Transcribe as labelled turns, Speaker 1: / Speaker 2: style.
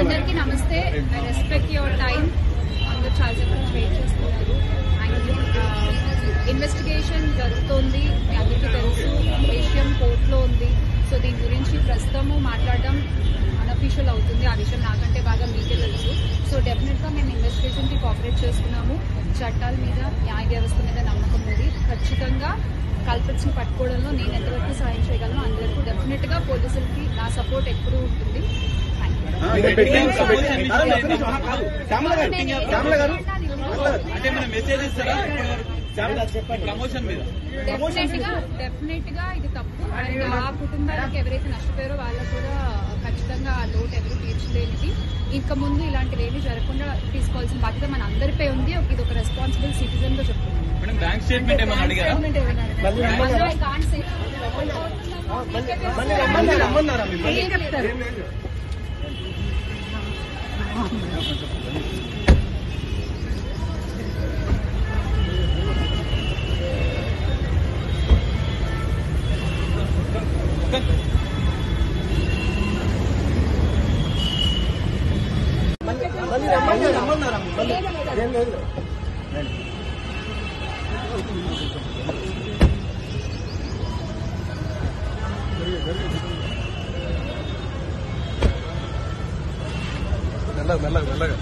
Speaker 1: అందరికీ నమస్తే. I respect your time. అందరూ చాలా సేపు వెయిట్ చేస్తున్నారు. ఇన్వెస్టిగేషన్ జరుగుతోంది, మీ అందరికీ తెలుసు. విషయం కోర్టులో ఉంది. సో దీని గురించి ప్రస్తుతము మాట్లాడడం అన్అఫీషియల్ అవుతుంది. ఆ విషయం నాకంటే బాగా మీకే తెలుసు. సో డెఫినెట్ గా మేము ఇన్వెస్టిగేషన్ కి కోఆపరేట్ చేస్తున్నాము. చట్టాల మీద, న్యాయ వ్యవస్థ మీద నమ్మకం ఉంది. ఖచ్చితంగా కల్పిట్స్ ని పట్టుకోవడంలో నేను ఎంతవరకు సాయం చేయగలను అంతవరకు డెఫినెట్ గా పోలీసులకి నా సపోర్ట్ ఎప్పుడూ ఉంటుంది. డెఫినెట్ గా ఇది తప్పు. అండ్ ఆ కుటుంబాలకు ఎవరైతే నష్టపోయారో వాళ్ళకు కూడా ఖచ్చితంగా ఆ లోటు ఎవరు తీర్చలేనిది. ఇంకా ముందు ఇలాంటివి ఏమీ జరగకుండా తీసుకోవాల్సిన బాధ్యత మన అందరిపై ఉంది. ఇది ఒక రెస్పాన్సిబుల్ సిటిజన్ గా చెప్తున్నాను.
Speaker 2: బ్యాంక్ స్టేట్మెంట్ ఏమన్నా అడిగారా?
Speaker 1: చెప్తారు.
Speaker 2: మెల్లగా